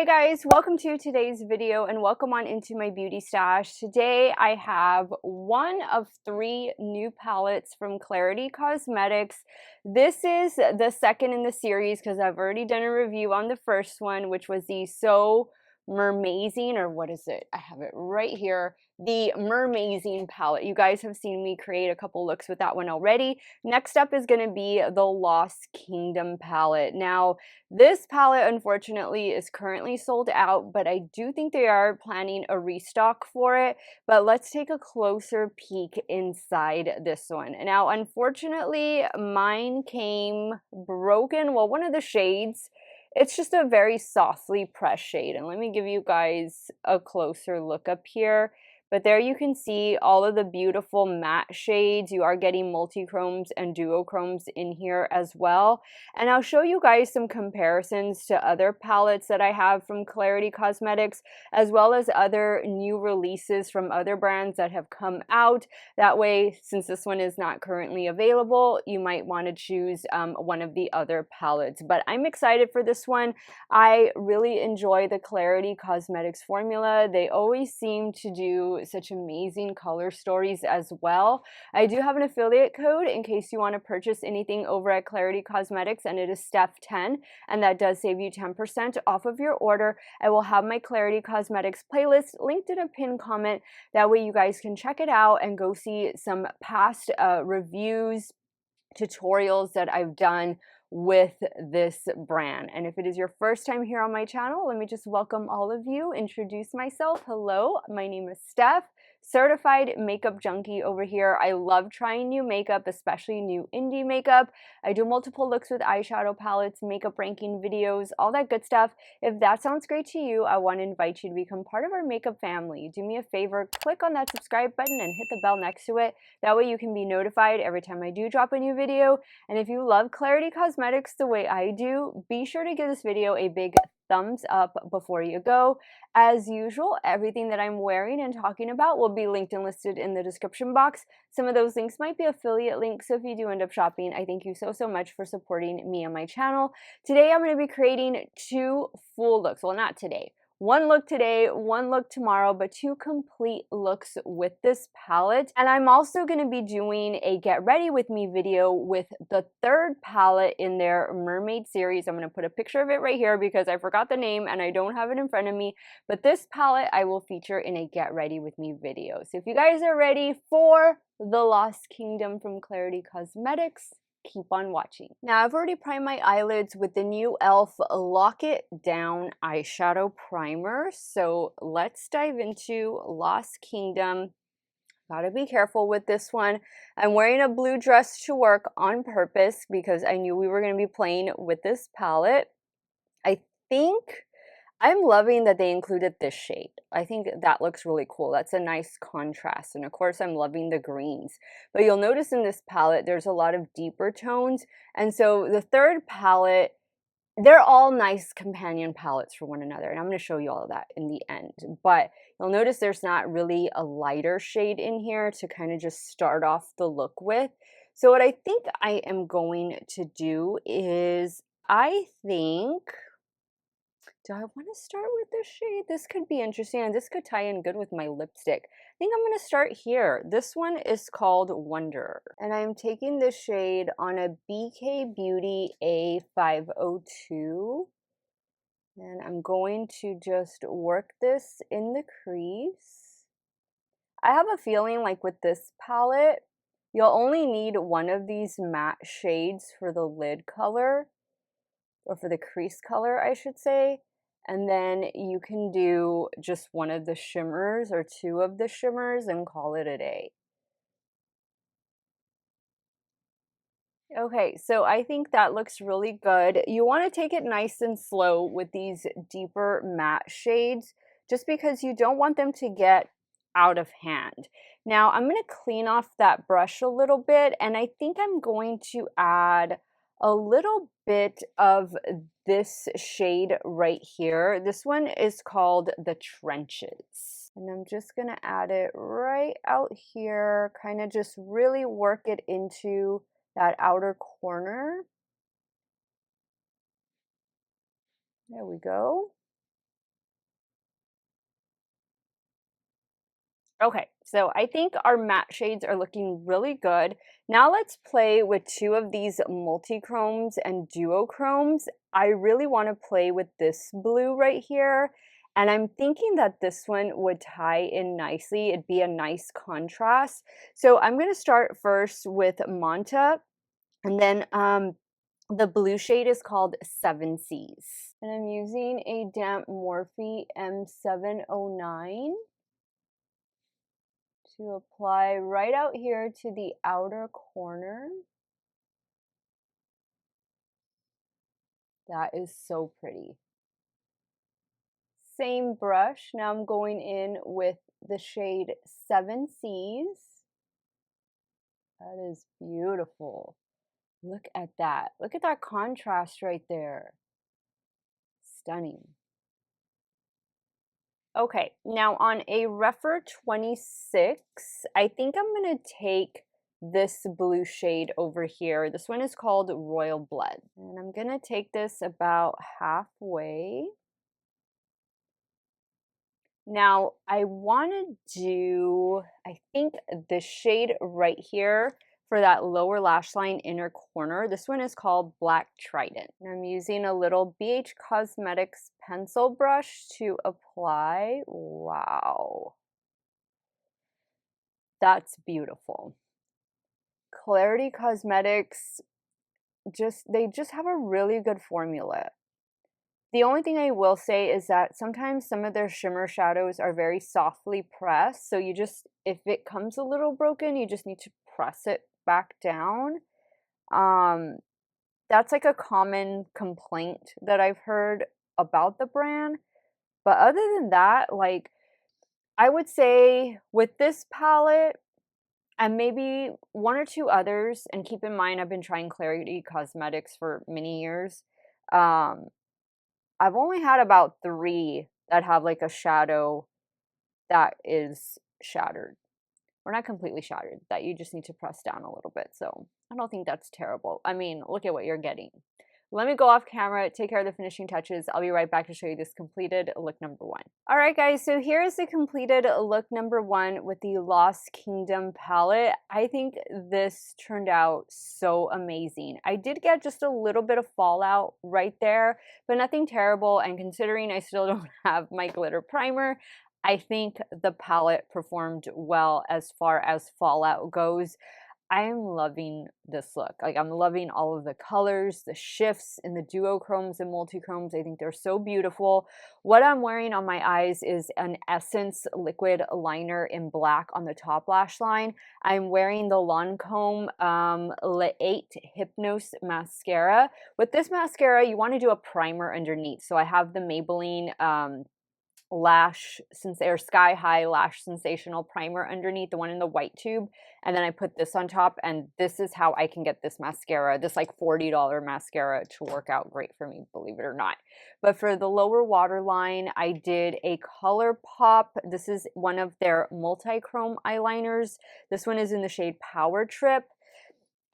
Hey guys, welcome to today's video and welcome on into my beauty stash. Today I have one of 3 new palettes from Clarity Cosmetics. This is the second in the series because I've already done a review on the first one, which was the So Mermazing, or what is it? I have it right here. The Mermazing palette. You guys have seen me create a couple looks with that one already. Next up is going to be the Lost Kingdom palette. Now, this palette, unfortunately, is currently sold out, but I do think they are planning a restock for it. But let's take a closer peek inside this one. Now, unfortunately, mine came broken. Well, one of the shades, it's just a very softly pressed shade. And let me give you guys a closer look up here. But there you can see all of the beautiful matte shades. You are getting multi-chromes and duochromes in here as well. And I'll show you guys some comparisons to other palettes that I have from Clarity Cosmetics, as well as other new releases from other brands that have come out. That way, since this one is not currently available, you might want to choose one of the other palettes. But I'm excited for this one. I really enjoy the Clarity Cosmetics formula. They always seem to do such amazing color stories as well. I do have an affiliate code in case you want to purchase anything over at Clarity Cosmetics, and it is Steff10, and that does save you 10% off of your order. I will have my Clarity Cosmetics playlist linked in a pinned comment. That way you guys can check it out and go see some past reviews, tutorials that I've done with this brand. And if it is your first time here on my channel, let me just welcome all of you, introduce myself. Hello, my name is Steff, certified makeup junkie over here. I love trying new makeup, especially new indie makeup. I do multiple looks with eyeshadow palettes, makeup ranking videos, all that good stuff. If that sounds great to you, I want to invite you to become part of our makeup family. Do me a favor, click on that subscribe button and hit the bell next to it. That way you can be notified every time I do drop a new video. And if you love Clarity Cosmetics the way I do, be sure to give this video a big thumbs up before you go. As usual, everything that I'm wearing and talking about will be linked and listed in the description box. Some of those links might be affiliate links, so if you do end up shopping, I thank you so much for supporting me and my channel. Today I'm going to be creating 2 full looks. Well, not today. 1 look today, 1 look tomorrow, but 2 complete looks with this palette. And I'm also going to be doing a get ready with me video with the 3rd palette in their mermaid series. I'm going to put a picture of it right here because I forgot the name and I don't have it in front of me. But this palette I will feature in a get ready with me video. So if you guys are ready for the Lost Kingdom from Clarity Cosmetics, keep on watching. Now, I've already primed my eyelids with the new e.l.f. Lock It Down eyeshadow primer. So let's dive into Lost Kingdom. Gotta be careful with this one. I'm wearing a blue dress to work on purpose because I knew we were going to be playing with this palette. I think I'm loving that they included this shade. I think that looks really cool. That's a nice contrast. And of course, I'm loving the greens. But you'll notice in this palette, there's a lot of deeper tones. And so the 3rd palette, they're all nice companion palettes for one another. And I'm going to show you all of that in the end. But you'll notice there's not really a lighter shade in here to kind of just start off the look with. So what I think I am going to do is, I think, do I want to start with this shade? This could be interesting, and this could tie in good with my lipstick. I think I'm going to start here. This one is called Wonder, and I'm taking this shade on a BK Beauty A502, and I'm going to just work this in the crease. I have a feeling like with this palette, you'll only need one of these matte shades for the lid color, or for the crease color, I should say. And then you can do just one of the shimmers or 2 of the shimmers and call it a day. Okay, so I think that looks really good. You want to take it nice and slow with these deeper matte shades, just because you don't want them to get out of hand. Now, I'm going to clean off that brush a little bit, and I think I'm going to add a little bit of this shade right here. This one is called the Trenches. And I'm just going to add it right out here, kind of just really work it into that outer corner. There we go. Okay, so I think our matte shades are looking really good. Now let's play with two of these multi-chromes and duochromes. I really want to play with this blue right here, and I'm thinking that this one would tie in nicely. It'd be a nice contrast. So I'm going to start first with Manta, and then the blue shade is called Seven Seas. And I'm using a damp Morphe M709 to apply right out here to the outer corner. That is so pretty. Same brush. Now I'm going in with the shade Seven Seas. That is beautiful. Look at that. Look at that contrast right there. Stunning. Okay, now on a Refer 26, I think I'm going to take this blue shade over here. This one is called Royal Blood. And I'm going to take this about halfway. Now, I want to do, I think, the shade right here for that lower lash line inner corner. This one is called Black Trident. And I'm using a little BH Cosmetics pencil brush to apply. Wow. That's beautiful. Clarity Cosmetics, they just have a really good formula. The only thing I will say is that sometimes some of their shimmer shadows are very softly pressed. So you just, if it comes a little broken, you just need to press it back down. That's like a common complaint that I've heard about the brand. But other than that, like, I would say with this palette and maybe one or two others, and keep in mind I've been trying Clarity Cosmetics for many years. I've only had about 3 that have like a shadow that is shattered. Or not completely shattered, that you just need to press down a little bit. So I don't think that's terrible. I mean, look at what you're getting. Let me go off camera, take care of the finishing touches. I'll be right back to show you this completed look number 1. All right, guys, so here is the completed look number 1 with the Lost Kingdom palette. I think this turned out so amazing. I did get just a little bit of fallout right there, but nothing terrible. And considering I still don't have my glitter primer, I think the palette performed well as far as fallout goes. I am loving this look. Like, I'm loving all of the colors, the shifts in the duochromes and multichromes. I think they're so beautiful. What I'm wearing on my eyes is an Essence liquid liner in black on the top lash line. I'm wearing the Lancome Le 8 Hypnose mascara. With this mascara, you want to do a primer underneath. So I have the Maybelline Sky High Lash Sensational Primer underneath, the one in the white tube, and then I put this on top, and this is how I can get this mascara, this like $40 mascara, to work out great for me, believe it or not. But for the lower waterline, I did a ColourPop. This is one of their multi-chrome eyeliners. This one is in the shade Power Trip.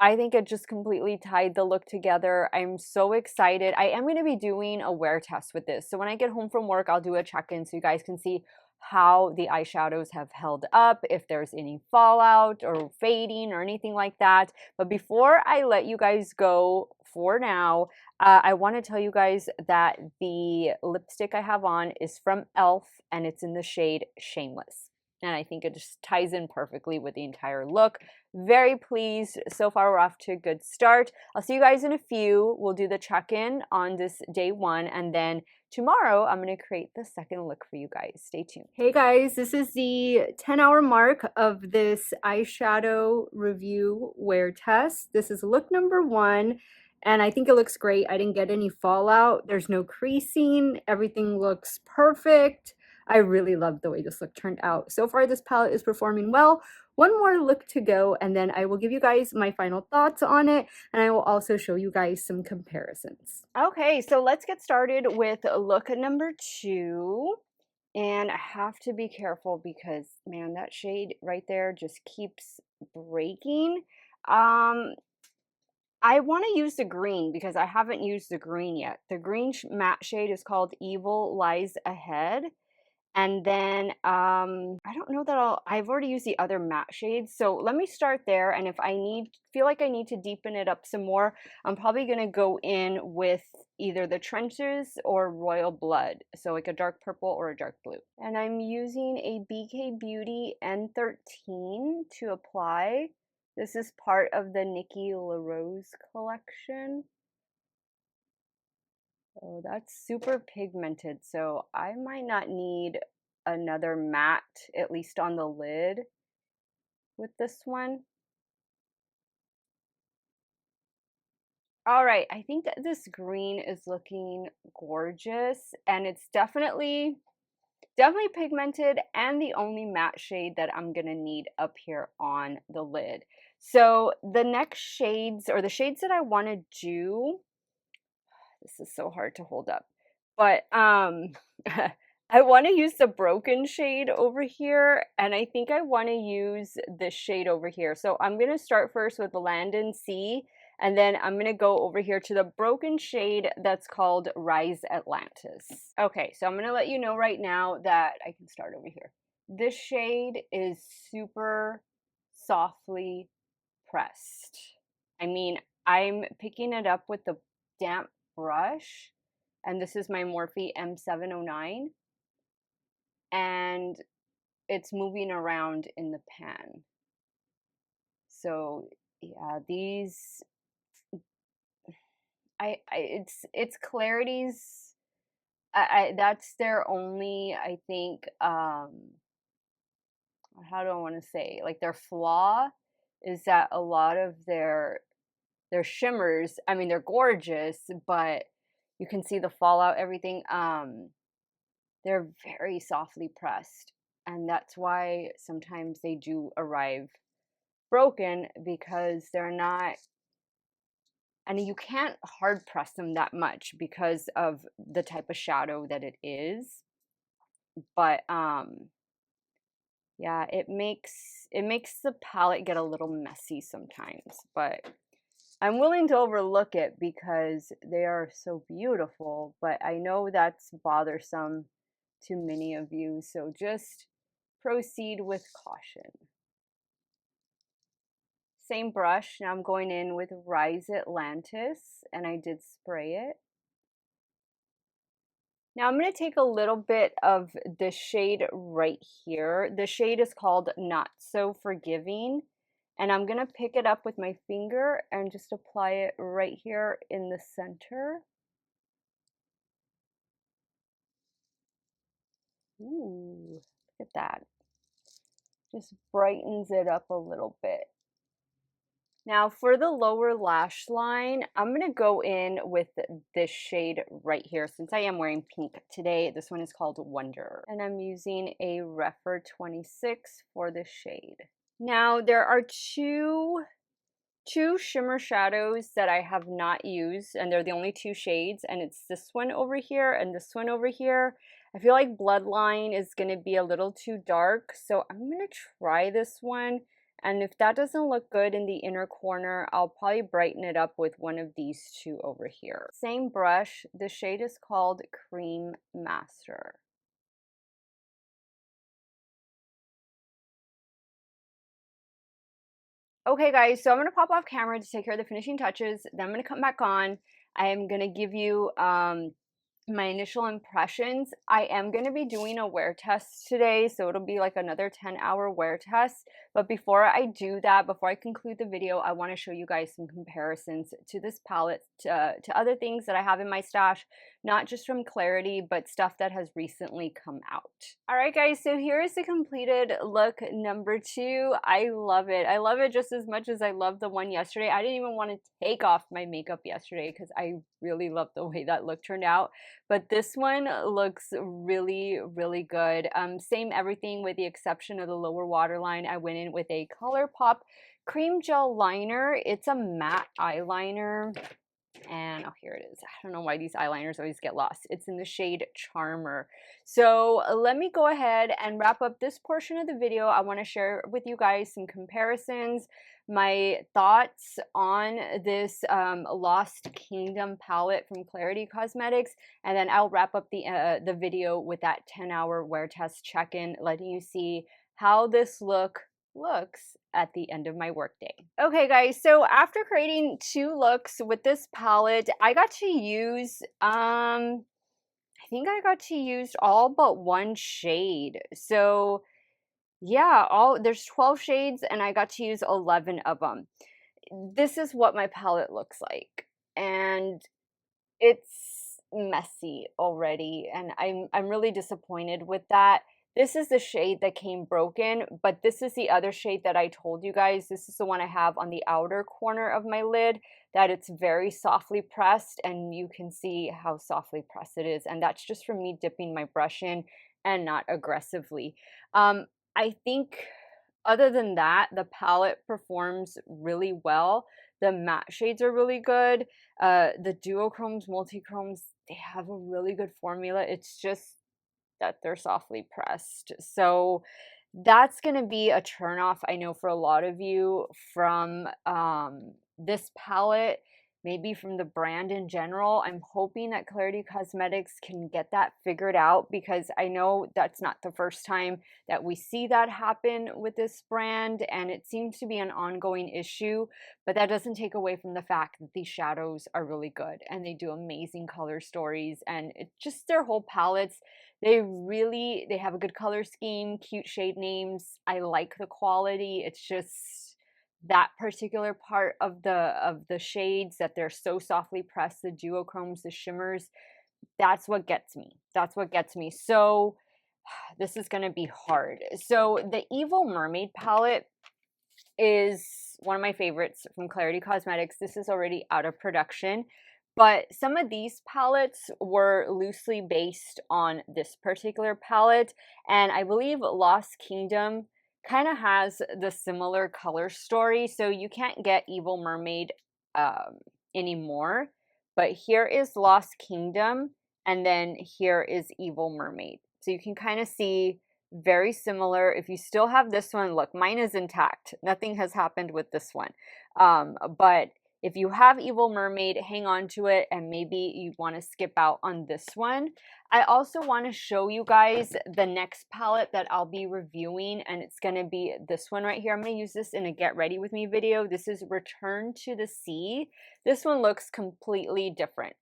I think it just completely tied the look together. I'm so excited. I am going to be doing a wear test with this. So when I get home from work, I'll do a check-in so you guys can see how the eyeshadows have held up, if there's any fallout or fading or anything like that. But before I let you guys go for now, I want to tell you guys that the lipstick I have on is from e.l.f. and it's in the shade Shameless. And I think it just ties in perfectly with the entire look. Very pleased. So far, we're off to a good start. I'll see you guys in a few. We'll do the check-in on this day 1, and then tomorrow I'm going to create the second look for you guys. Stay tuned. Hey guys, this is the 10-hour mark of this eyeshadow review wear test. This is look number 1. And I think it looks great. I didn't get any fallout. There's no creasing. Everything looks perfect. I really love the way this look turned out. So far, this palette is performing well. One more look to go, and then I will give you guys my final thoughts on it, and I will also show you guys some comparisons. Okay, so let's get started with look number 2. And I have to be careful because, man, that shade right there just keeps breaking. I want to use the green because I haven't used the green yet. The green matte shade is called Evil Lies Ahead. And then I don't know that I've already used the other matte shades. So let me start there. And if I feel like I need to deepen it up some more, I'm probably going to go in with either the Trenches or Royal Blood. So like a dark purple or a dark blue. And I'm using a BK Beauty N13 to apply. This is part of the Nikki LaRose collection. Oh, that's super pigmented, so I might not need another matte, at least on the lid with this one. All right, I think that this green is looking gorgeous, and it's definitely pigmented and the only matte shade that I'm gonna need up here on the lid. So the next shades, or the shades that I wanna do, this is so hard to hold up. But I want to use the broken shade over here, and I think I want to use this shade over here. So I'm going to start first with Land and Sea, and then I'm going to go over here to the broken shade that's called Rise Atlantis. Okay, so I'm going to let you know right now that I can start over here. This shade is super softly pressed. I mean, I'm picking it up with the damp brush, and this is my Morphe M709, and it's moving around in the pan. So yeah, these it's Clarity's. That's their only, I think, how do I want to say, like, their flaw is that a lot of their shimmers, I mean, they're gorgeous, but you can see the fallout, everything. They're very softly pressed, and that's why sometimes they do arrive broken, because they're not, and you can't hard press them that much because of the type of shadow that it is. But yeah, it makes the palette get a little messy sometimes, but I'm willing to overlook it because they are so beautiful. But I know that's bothersome to many of you, so just proceed with caution. Same brush, now I'm going in with Rise Atlantis, and I did spray it. Now I'm going to take a little bit of the shade right here. The shade is called Not So Forgiving, and I'm going to pick it up with my finger and just apply it right here in the center. Ooh, look at that. Just brightens it up a little bit. Now for the lower lash line, I'm going to go in with this shade right here. Since I am wearing pink today, this one is called Wonder. And I'm using a Rephr 26 for this shade. Now there are two shimmer shadows that I have not used, and they're the only two shades, and it's this one over here and this one over here. I feel like Bloodline is going to be a little too dark, so I'm going to try this one, and if that doesn't look good in the inner corner, I'll probably brighten it up with one of these two over here. Same brush. The shade is called Cream Master. Okay guys, so I'm gonna pop off camera to take care of the finishing touches, then I'm gonna come back on. I am gonna give you my initial impressions. I am going to be doing a wear test today, so it'll be like another 10-hour wear test. But before I do that, before I conclude the video, I want to show you guys some comparisons to this palette, to other things that I have in my stash, not just from Clarity, but stuff that has recently come out. All right, guys, so here is the completed look number 2. I love it. I love it just as much as I loved the one yesterday. I didn't even want to take off my makeup yesterday because I really loved the way that look turned out. But this one looks really, really good. Same everything with the exception of the lower waterline. I went in with a ColourPop cream gel liner. It's a matte eyeliner. And oh, here it is. I don't know why these eyeliners always get lost. It's in the shade Charmer. So let me go ahead and wrap up this portion of the video. I want to share with you guys some comparisons, my thoughts on this Lost Kingdom palette from Clarity Cosmetics, and then I'll wrap up the video with that 10-hour wear test check-in, letting you see how this looks at the end of my workday. Okay guys, so after creating 2 looks with this palette, I got to use I think I got to use all but 1 shade. So yeah, there's 12 shades and I got to use 11 of them. This is what my palette looks like, and it's messy already, and I'm really disappointed with that. This is the shade that came broken, but this is the other shade that I told you guys. This is the one I have on the outer corner of my lid, that it's very softly pressed, and you can see how softly pressed it is, and that's just from me dipping my brush in and not aggressively. I think other than that, the palette performs really well. The matte shades are really good. The duochromes, multichromes, they have a really good formula. It's just that they're softly pressed. So that's going to be a turnoff, I know, for a lot of you from this palette, maybe from the brand in general. I'm hoping that Clarity Cosmetics can get that figured out, because I know that's not the first time that we see that happen with this brand, and it seems to be an ongoing issue, but that doesn't take away from the fact that these shadows are really good and they do amazing color stories, and it's just their whole palettes. They have a good color scheme, cute shade names. I like the quality. It's just that particular part of the shades, that they're so softly pressed, the duochromes, the shimmers, that's what gets me. That's what gets me. So this is going to be hard. So the Evil Mermaid palette is one of my favorites from Clarity Cosmetics. This is already out of production, but some of these palettes were loosely based on this particular palette, and I believe Lost Kingdom kind of has the similar color story, so you can't get Evil Mermaid anymore, but here is Lost Kingdom, and then here is Evil Mermaid. So you can kind of see very similar. If you still have this one, look, mine is intact. Nothing has happened with this one. But if you have Evil Mermaid, hang on to it, and maybe you want to skip out on this one. I also want to show you guys the next palette that I'll be reviewing, and it's going to be this one right here. I'm going to use this in a Get Ready With Me video. This is Return to the Sea. This one looks completely different.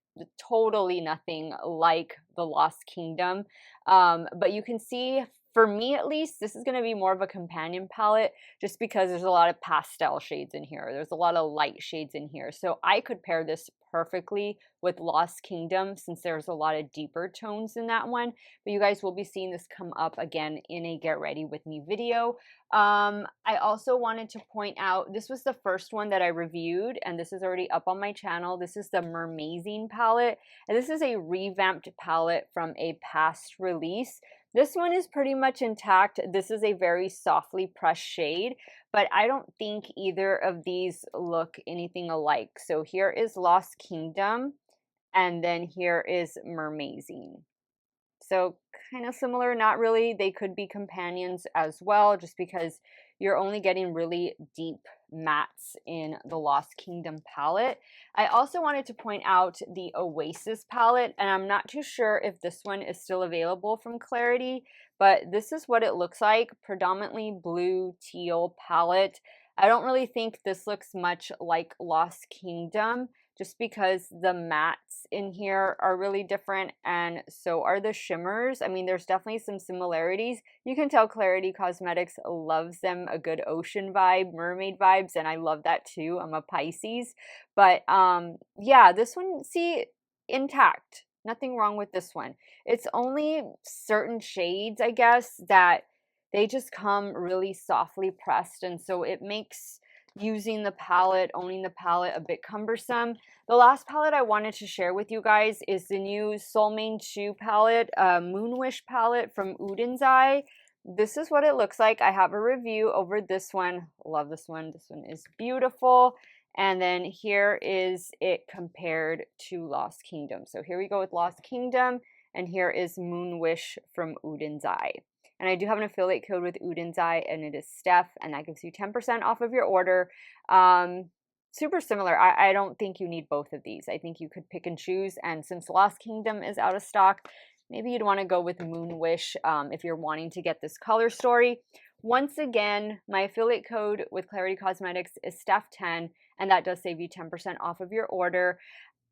Totally nothing like the Lost Kingdom. But you can see, for me at least, this is going to be more of a companion palette, just because there's a lot of pastel shades in here. There's a lot of light shades in here. So I could pair this perfectly with Lost Kingdom, since there's a lot of deeper tones in that one. But you guys will be seeing this come up again in a Get Ready With Me video. I also wanted to point out, this was the first one that I reviewed, and this is already up on my channel. This is the Mermazing palette, and this is a revamped palette from a past release. This one is pretty much intact. This is a very softly pressed shade, but I don't think either of these look anything alike. So here is Lost Kingdom, and then here is Mermazing. So kind of similar, not really. They could be companions as well, just because you're only getting really deep mattes in the Lost Kingdom palette. I also wanted to point out the Oasis palette, and I'm not too sure if this one is still available from Clarity, but this is what it looks like. Predominantly blue teal palette. I don't really think this looks much like Lost Kingdom, just because the mattes in here are really different, and so are the shimmers. I mean, there's definitely some similarities. You can tell Clarity Cosmetics loves them a good ocean vibe, mermaid vibes, and I love that too. I'm a Pisces. But yeah, this one, see, intact. Nothing wrong with this one. It's only certain shades, I guess, that they just come really softly pressed, and so it makes using the palette, owning the palette, a bit cumbersome. The last palette I wanted to share with you guys is the new Soul Mane 2 palette, Moonwish palette from Uden's Eye. This is what it looks like. I have a review over this one. Love this one. This one is beautiful. And then here is it compared to Lost Kingdom. So here we go with Lost Kingdom, and here is Moon Wish from Udin's Eye. And I do have an affiliate code with Udin's Eye, and it is Steff, and that gives you 10% off of your order. Super similar. I don't think you need both of these. I think you could pick and choose, and since Lost Kingdom is out of stock, maybe you'd want to go with Moon Wish if you're wanting to get this color story. Once again, my affiliate code with Clarity Cosmetics is Steff10, and that does save you 10% off of your order.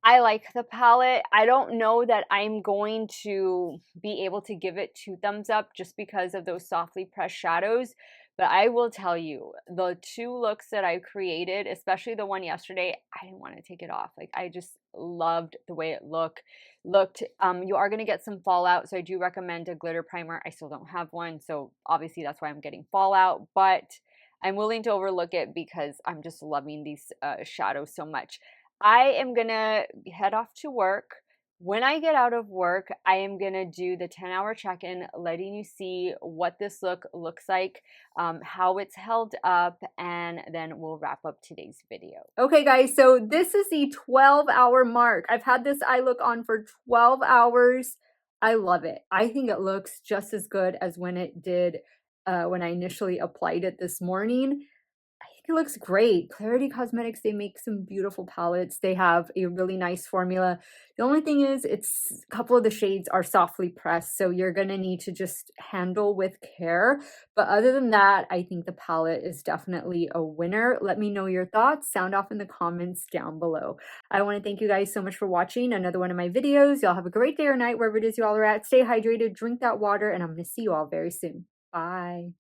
I like the palette. I don't know that I'm going to be able to give it 2 thumbs up just because of those softly pressed shadows. But I will tell you, the 2 looks that I created, especially the one yesterday, I didn't want to take it off. Like, I just loved the way it looked. You are going to get some fallout, so I do recommend a glitter primer. I still don't have one, so obviously that's why I'm getting fallout. But I'm willing to overlook it because I'm just loving these shadows so much. I am going to head off to work. When I get out of work, I am going to do the 10-hour check-in, letting you see what this look looks like, how it's held up, and then we'll wrap up today's video. Okay, guys, so this is the 12-hour mark. I've had this eye look on for 12 hours. I love it. I think it looks just as good as when it did when I initially applied it this morning. I think it looks great. Clarity Cosmetics, they make some beautiful palettes. They have a really nice formula. The only thing is, a couple of the shades are softly pressed, so you're going to need to just handle with care. But other than that, I think the palette is definitely a winner. Let me know your thoughts. Sound off in the comments down below. I want to thank you guys so much for watching another one of my videos. Y'all have a great day or night wherever it is you all are at. Stay hydrated, drink that water, and I'm going to see you all very soon. Bye.